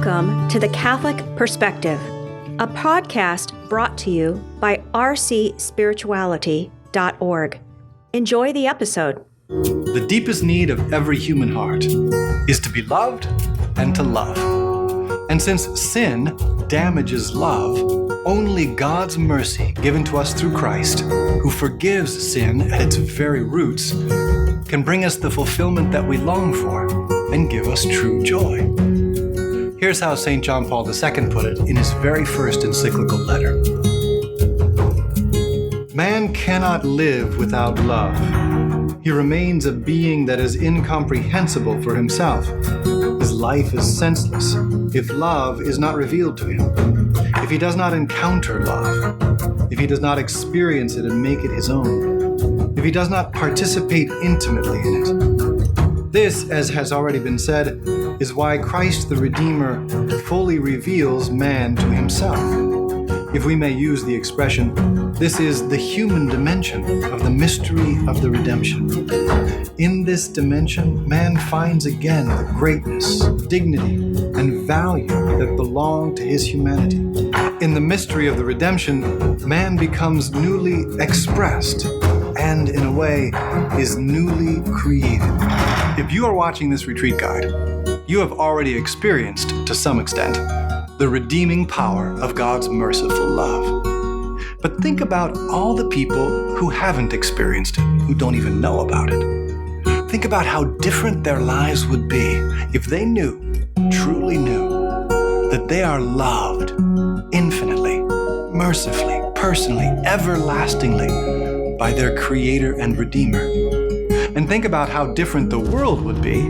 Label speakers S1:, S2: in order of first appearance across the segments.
S1: Welcome to The Catholic Perspective, a podcast brought to you by rcspirituality.org. Enjoy the episode.
S2: The deepest need of every human heart is to be loved and to love. And since sin damages love, only God's mercy given to us through Christ, who forgives sin at its very roots, can bring us the fulfillment that we long for and give us true joy. Here's how St. John Paul II put it in his very first encyclical letter. Man cannot live without love. He remains a being that is incomprehensible for himself. His life is senseless if love is not revealed to him, if he does not encounter love, if he does not experience it and make it his own, if he does not participate intimately in it. This, as has already been said, is why Christ the Redeemer fully reveals man to himself. If we may use the expression, this is the human dimension of the mystery of the redemption. In this dimension, man finds again the greatness, dignity, and value that belong to his humanity. In the mystery of the redemption, man becomes newly expressed and, in a way, is newly created. If you are watching this retreat guide, you have already experienced, to some extent, the redeeming power of God's merciful love. But think about all the people who haven't experienced it, who don't even know about it. Think about how different their lives would be if they knew, truly knew, that they are loved infinitely, mercifully, personally, everlastingly by their Creator and Redeemer. And think about how different the world would be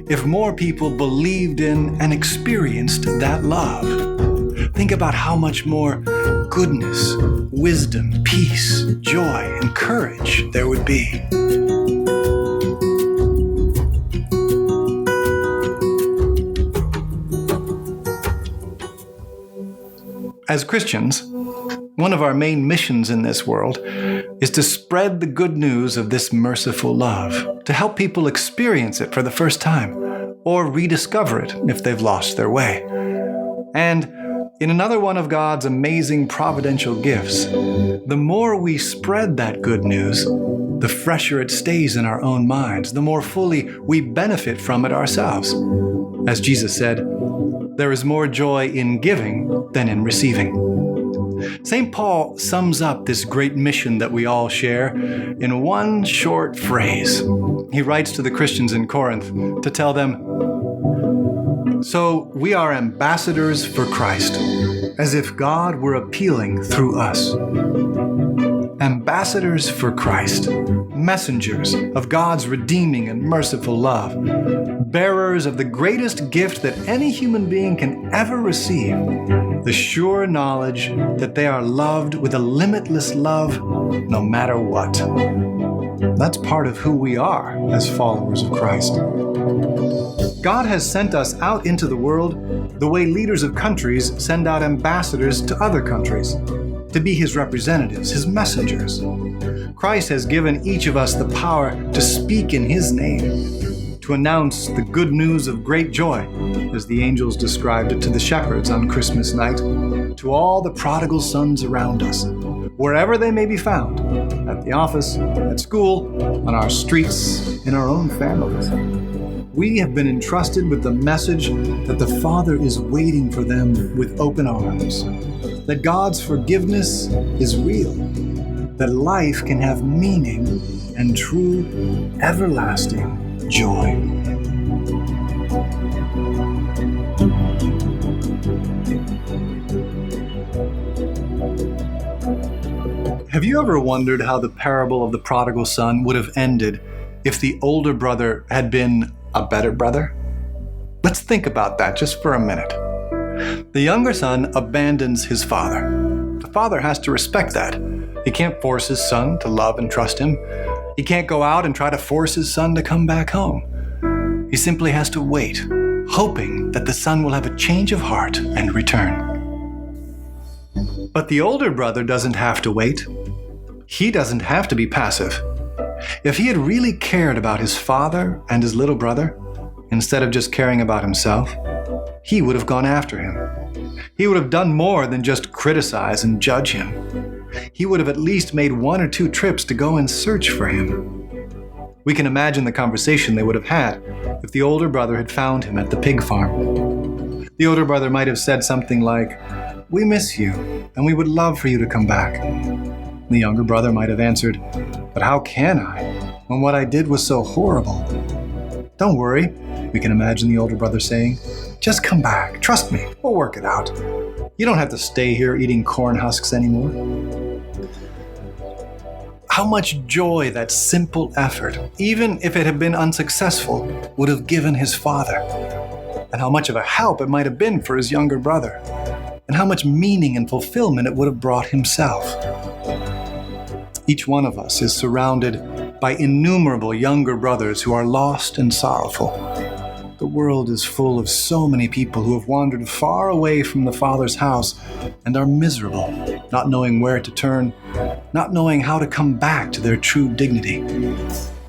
S2: if more people believed in and experienced that love. Think about how much more goodness, wisdom, peace, joy, and courage there would be. As Christians, one of our main missions in this world is to spread the good news of this merciful love, to help people experience it for the first time, or rediscover it if they've lost their way. And in another one of God's amazing providential gifts, the more we spread that good news, the fresher it stays in our own minds, the more fully we benefit from it ourselves. As Jesus said, there is more joy in giving than in receiving. St. Paul sums up this great mission that we all share in one short phrase. He writes to the Christians in Corinth to tell them, "So we are ambassadors for Christ, as if God were appealing through us." Ambassadors for Christ, messengers of God's redeeming and merciful love, bearers of the greatest gift that any human being can ever receive, the sure knowledge that they are loved with a limitless love no matter what. That's part of who we are as followers of Christ. God has sent us out into the world the way leaders of countries send out ambassadors to other countries, to be his representatives, his messengers. Christ has given each of us the power to speak in his name, to announce the good news of great joy, as the angels described it to the shepherds on Christmas night, to all the prodigal sons around us, wherever they may be found, at the office, at school, on our streets, in our own families. We have been entrusted with the message that the Father is waiting for them with open arms, that God's forgiveness is real, that life can have meaning and true, everlasting joy. Have you ever wondered how the parable of the prodigal son would have ended if the older brother had been a better brother? Let's think about that just for a minute. The younger son abandons his father. The father has to respect that. He can't force his son to love and trust him. He can't go out and try to force his son to come back home. He simply has to wait, hoping that the son will have a change of heart and return. But the older brother doesn't have to wait. He doesn't have to be passive. If he had really cared about his father and his little brother, instead of just caring about himself, he would have gone after him. He would have done more than just criticize and judge him. He would have at least made 1 or 2 trips to go and search for him. We can imagine the conversation they would have had if the older brother had found him at the pig farm. The older brother might have said something like, "We miss you, and we would love for you to come back." The younger brother might have answered, "But how can I, when what I did was so horrible?" "Don't worry," we can imagine the older brother saying. "Just come back. Trust me, we'll work it out. You don't have to stay here eating corn husks anymore." How much joy that simple effort, even if it had been unsuccessful, would have given his father. And how much of a help it might have been for his younger brother. And how much meaning and fulfillment it would have brought himself. Each one of us is surrounded by innumerable younger brothers who are lost and sorrowful. The world is full of so many people who have wandered far away from the Father's house and are miserable, not knowing where to turn, not knowing how to come back to their true dignity.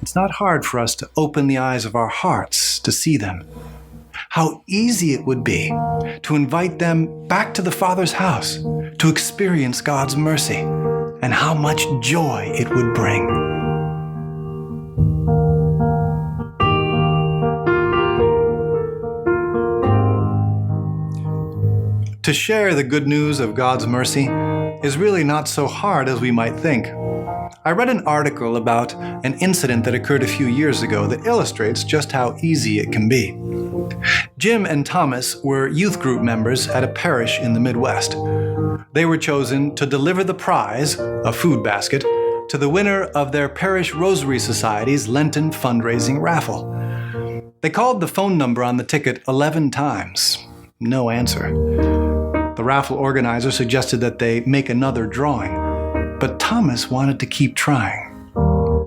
S2: It's not hard for us to open the eyes of our hearts to see them. How easy it would be to invite them back to the Father's house, to experience God's mercy, and how much joy it would bring. To share the good news of God's mercy is really not so hard as we might think. I read an article about an incident that occurred a few years ago that illustrates just how easy it can be. Jim and Thomas were youth group members at a parish in the Midwest. They were chosen to deliver the prize, a food basket, to the winner of their Parish Rosary Society's Lenten fundraising raffle. They called the phone number on the ticket 11 times. No answer. The raffle organizer suggested that they make another drawing, but Thomas wanted to keep trying.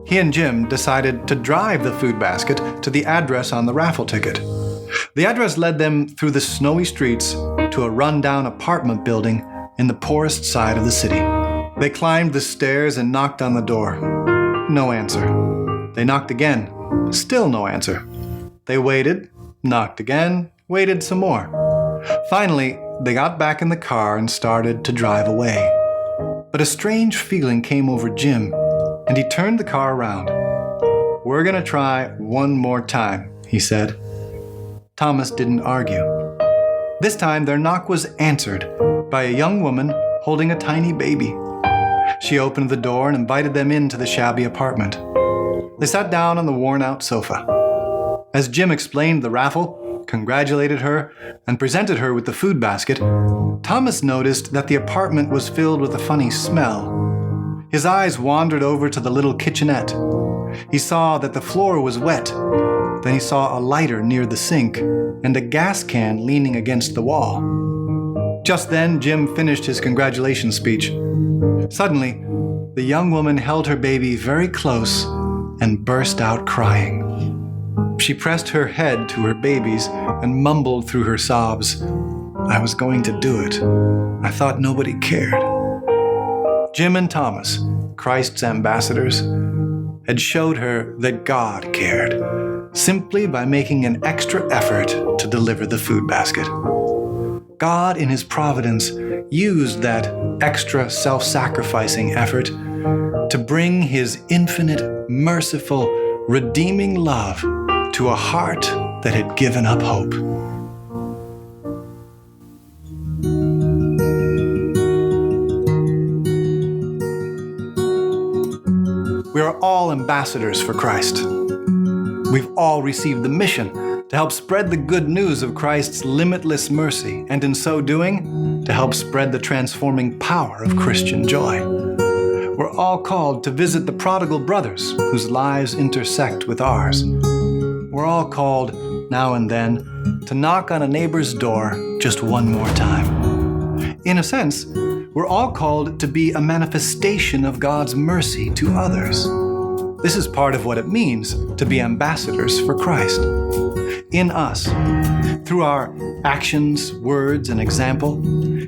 S2: He and Jim decided to drive the food basket to the address on the raffle ticket. The address led them through the snowy streets to a run-down apartment building in the poorest side of the city. They climbed the stairs and knocked on the door. No answer. They knocked again. Still no answer. They waited, knocked again, waited some more. Finally, they got back in the car and started to drive away. But a strange feeling came over Jim, and he turned the car around. "We're going to try one more time," he said. Thomas didn't argue. This time, their knock was answered by a young woman holding a tiny baby. She opened the door and invited them into the shabby apartment. They sat down on the worn-out sofa. As Jim explained the raffle, congratulated her, and presented her with the food basket, Thomas noticed that the apartment was filled with a funny smell. His eyes wandered over to the little kitchenette. He saw that the floor was wet. Then he saw a lighter near the sink and a gas can leaning against the wall. Just then, Jim finished his congratulations speech. Suddenly, the young woman held her baby very close and burst out crying. She pressed her head to her baby's and mumbled through her sobs, "I was going to do it. I thought nobody cared." Jim and Thomas, Christ's ambassadors, had showed her that God cared, simply by making an extra effort to deliver the food basket. God, in His providence, used that extra self-sacrificing effort to bring His infinite, merciful, redeeming love to a heart that had given up hope. We are all ambassadors for Christ. We've all received the mission to help spread the good news of Christ's limitless mercy, and in so doing, to help spread the transforming power of Christian joy. We're all called to visit the prodigal brothers whose lives intersect with ours. We're all called, now and then, to knock on a neighbor's door just one more time. In a sense, we're all called to be a manifestation of God's mercy to others. This is part of what it means to be ambassadors for Christ. In us, through our actions, words, and example,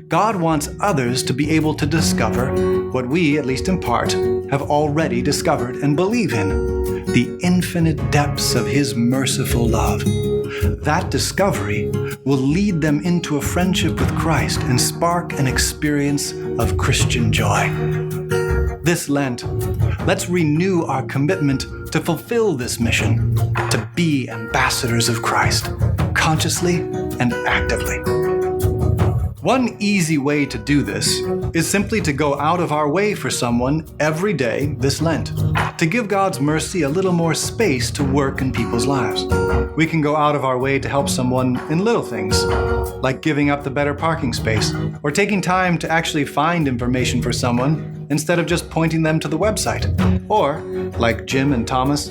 S2: God wants others to be able to discover what we, at least in part, have already discovered and believe in: the infinite depths of His merciful love, that discovery will lead them into a friendship with Christ and spark an experience of Christian joy. This Lent, let's renew our commitment to fulfill this mission, to be ambassadors of Christ, consciously and actively. One easy way to do this is simply to go out of our way for someone every day this Lent, to give God's mercy a little more space to work in people's lives. We can go out of our way to help someone in little things, like giving up the better parking space, or taking time to actually find information for someone instead of just pointing them to the website, or, like Jim and Thomas,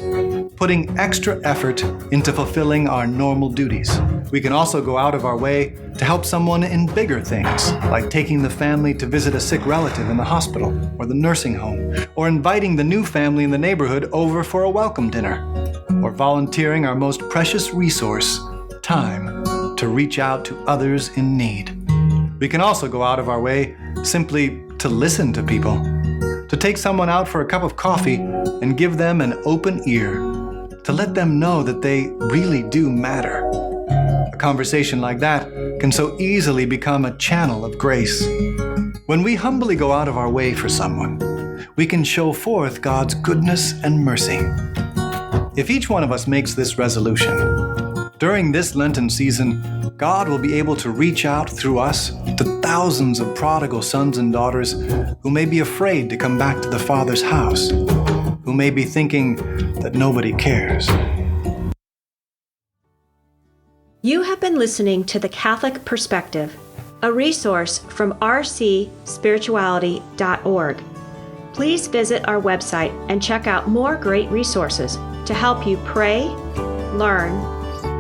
S2: putting extra effort into fulfilling our normal duties. We can also go out of our way to help someone in bigger things, like taking the family to visit a sick relative in the hospital or the nursing home, or inviting the new family in the neighborhood over for a welcome dinner, or volunteering our most precious resource, time, to reach out to others in need. We can also go out of our way simply to listen to people, to take someone out for a cup of coffee and give them an open ear, to let them know that they really do matter. A conversation like that can so easily become a channel of grace. When we humbly go out of our way for someone, we can show forth God's goodness and mercy. If each one of us makes this resolution, during this Lenten season, God will be able to reach out through us to thousands of prodigal sons and daughters who may be afraid to come back to the Father's house, who may be thinking that nobody cares.
S1: You have been listening to The Catholic Perspective, a resource from rcspirituality.org. Please visit our website and check out more great resources to help you pray, learn,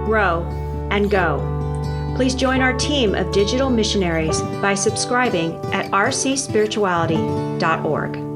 S1: grow, and go. Please join our team of digital missionaries by subscribing at rcspirituality.org.